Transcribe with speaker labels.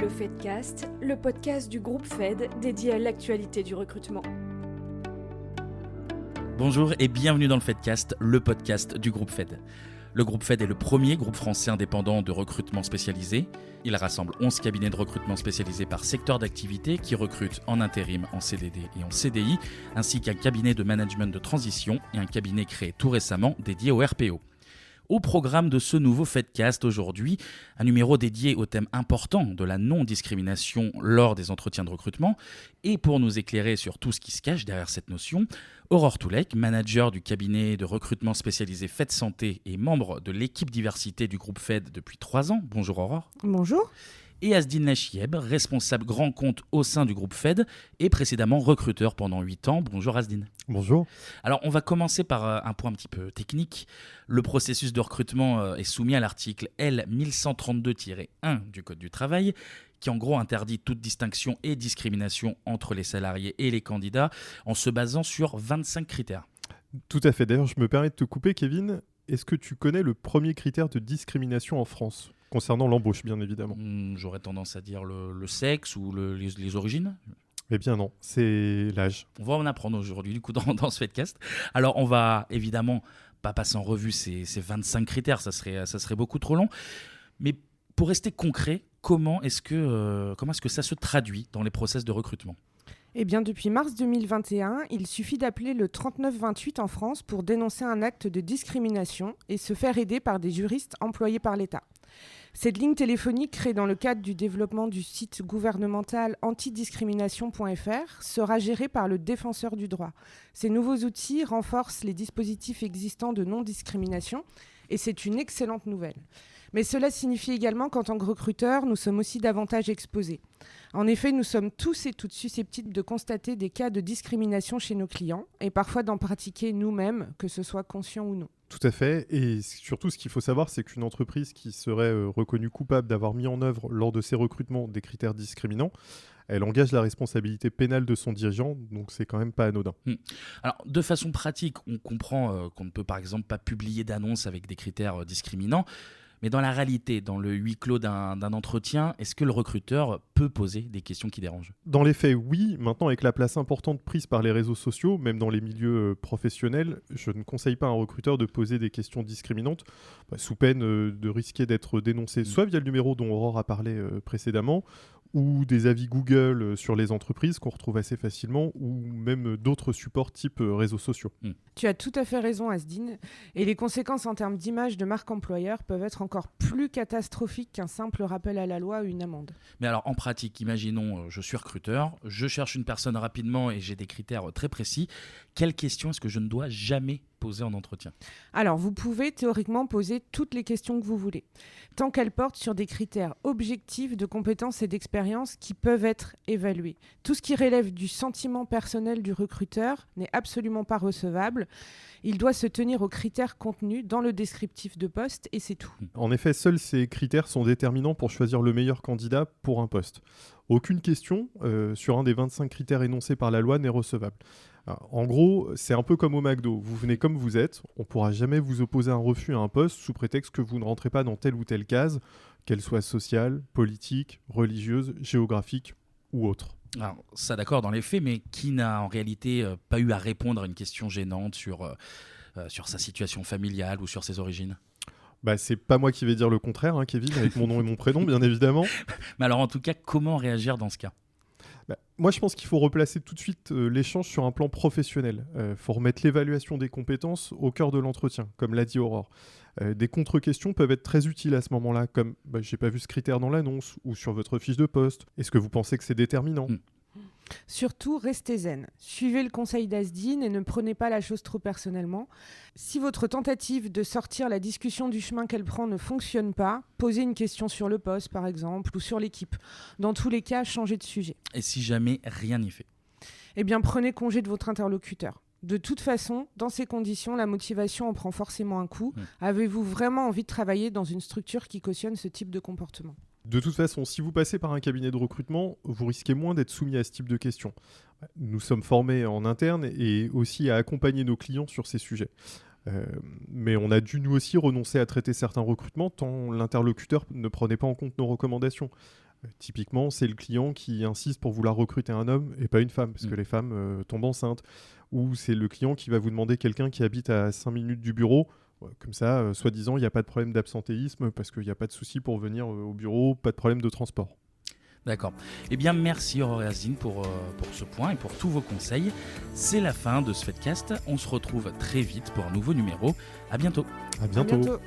Speaker 1: Le Fedcast, le podcast du groupe Fed dédié à l'actualité du recrutement.
Speaker 2: Bonjour et bienvenue dans le Fedcast, le podcast du groupe Fed. Le groupe Fed est le premier groupe français indépendant de recrutement spécialisé. Il rassemble 11 cabinets de recrutement spécialisés par secteur d'activité qui recrutent en intérim, en CDD et en CDI, ainsi qu'un cabinet de management de transition et un cabinet créé tout récemment dédié au RPO. Au programme de ce nouveau Fedcast aujourd'hui, un numéro dédié au thème important de la non-discrimination lors des entretiens de recrutement. Et pour nous éclairer sur tout ce qui se cache derrière cette notion, Aurore Toulek, manager du cabinet de recrutement spécialisé Fed Santé et membre de l'équipe diversité du groupe Fed depuis 3 ans. Bonjour Aurore.
Speaker 3: Bonjour.
Speaker 2: Et Asdine Lachieb, responsable grand compte au sein du groupe Fed et précédemment recruteur pendant 8 ans. Bonjour Asdine.
Speaker 4: Bonjour.
Speaker 2: Alors on va commencer par un point un petit peu technique. Le processus de recrutement est soumis à l'article L1132-1 du Code du travail qui en gros interdit toute distinction et discrimination entre les salariés et les candidats en se basant sur 25 critères.
Speaker 4: Tout à fait. D'ailleurs, je me permets de te couper, Kevin. Est-ce que tu connais le premier critère de discrimination en France ? Concernant l'embauche, bien évidemment.
Speaker 2: J'aurais tendance à dire le sexe ou les origines.
Speaker 4: Eh bien non, c'est l'âge.
Speaker 2: On va en apprendre aujourd'hui du coup dans ce Fedcast. Alors on va évidemment pas passer en revue ces 25 critères, ça serait beaucoup trop long. Mais pour rester concret, comment est-ce que ça se traduit dans les process de recrutement ?
Speaker 3: Eh bien, depuis mars 2021, il suffit d'appeler le 3928 en France pour dénoncer un acte de discrimination et se faire aider par des juristes employés par l'État. Cette ligne téléphonique, créée dans le cadre du développement du site gouvernemental antidiscrimination.fr, sera gérée par le défenseur du droit. Ces nouveaux outils renforcent les dispositifs existants de non-discrimination et c'est une excellente nouvelle. Mais cela signifie également qu'en tant que recruteurs, nous sommes aussi davantage exposés. En effet, nous sommes tous et toutes susceptibles de constater des cas de discrimination chez nos clients et parfois d'en pratiquer nous-mêmes, que ce soit conscient ou non.
Speaker 4: Tout à fait. Et surtout, ce qu'il faut savoir, c'est qu'une entreprise qui serait reconnue coupable d'avoir mis en œuvre lors de ses recrutements des critères discriminants, elle engage la responsabilité pénale de son dirigeant, donc c'est quand même pas anodin.
Speaker 2: Alors, de façon pratique, on comprend qu'on ne peut par exemple pas publier d'annonce avec des critères discriminants. Mais dans la réalité, dans le huis clos d'un entretien, est-ce que le recruteur peut poser des questions qui dérangent ?
Speaker 4: Dans les faits, oui. Maintenant, avec la place importante prise par les réseaux sociaux, même dans les milieux professionnels, je ne conseille pas à un recruteur de poser des questions discriminantes, sous peine de risquer d'être dénoncé, soit via le numéro dont Aurore a parlé précédemment, ou des avis Google sur les entreprises qu'on retrouve assez facilement, ou même d'autres supports type réseaux sociaux.
Speaker 3: Tu as tout à fait raison, Asdine. Et les conséquences en termes d'image de marque employeur peuvent être encore plus catastrophiques qu'un simple rappel à la loi ou une amende.
Speaker 2: Mais alors, en pratique, imaginons, je suis recruteur, je cherche une personne rapidement et j'ai des critères très précis. Quelles questions est-ce que je ne dois jamais poser en entretien ?
Speaker 3: Alors, vous pouvez théoriquement poser toutes les questions que vous voulez, tant qu'elles portent sur des critères objectifs de compétences et d'expérience qui peuvent être évalués. Tout ce qui relève du sentiment personnel du recruteur n'est absolument pas recevable. Il doit se tenir aux critères contenus dans le descriptif de poste et c'est tout.
Speaker 4: En effet, seuls ces critères sont déterminants pour choisir le meilleur candidat pour un poste. Aucune question sur un des 25 critères énoncés par la loi n'est recevable. Alors, en gros, c'est un peu comme au McDo. Vous venez comme vous êtes, on ne pourra jamais vous opposer un refus à un poste sous prétexte que vous ne rentrez pas dans telle ou telle case, qu'elle soit sociale, politique, religieuse, géographique ou autre.
Speaker 2: Alors, ça d'accord dans les faits, mais qui n'a en réalité pas eu à répondre à une question gênante sur sa situation familiale ou sur ses origines ?
Speaker 4: C'est pas moi qui vais dire le contraire, hein, Kevin, avec mon nom et mon prénom, bien évidemment.
Speaker 2: Mais alors en tout cas, comment réagir dans ce cas ?
Speaker 4: Moi, je pense qu'il faut replacer tout de suite l'échange sur un plan professionnel. Faut remettre l'évaluation des compétences au cœur de l'entretien, comme l'a dit Aurore. Des contre-questions peuvent être très utiles à ce moment-là, comme « j'ai pas vu ce critère dans l'annonce » ou sur votre fiche de poste. Est-ce que vous pensez que c'est déterminant ?
Speaker 3: Surtout, restez zen. Suivez le conseil d'Asdine et ne prenez pas la chose trop personnellement. Si votre tentative de sortir la discussion du chemin qu'elle prend ne fonctionne pas, posez une question sur le poste, par exemple, ou sur l'équipe. Dans tous les cas, changez de sujet.
Speaker 2: Et si jamais rien n'y fait ?
Speaker 3: Eh bien, prenez congé de votre interlocuteur. De toute façon, dans ces conditions, la motivation en prend forcément un coup. Avez-vous vraiment envie de travailler dans une structure qui cautionne ce type de comportement ?
Speaker 4: De toute façon, si vous passez par un cabinet de recrutement, vous risquez moins d'être soumis à ce type de questions. Nous sommes formés en interne et aussi à accompagner nos clients sur ces sujets. Mais on a dû nous aussi renoncer à traiter certains recrutements tant l'interlocuteur ne prenait pas en compte nos recommandations. Typiquement, c'est le client qui insiste pour vouloir recruter un homme et pas une femme, parce que les femmes tombent enceintes. Ou c'est le client qui va vous demander quelqu'un qui habite à 5 minutes du bureau. Comme ça, soi-disant, il n'y a pas de problème d'absentéisme parce qu'il n'y a pas de souci pour venir au bureau, pas de problème de transport.
Speaker 2: D'accord. Eh bien, merci Aurore et Asdine pour ce point et pour tous vos conseils. C'est la fin de ce Fedcast. On se retrouve très vite pour un nouveau numéro. À bientôt.
Speaker 4: À bientôt.
Speaker 3: À bientôt.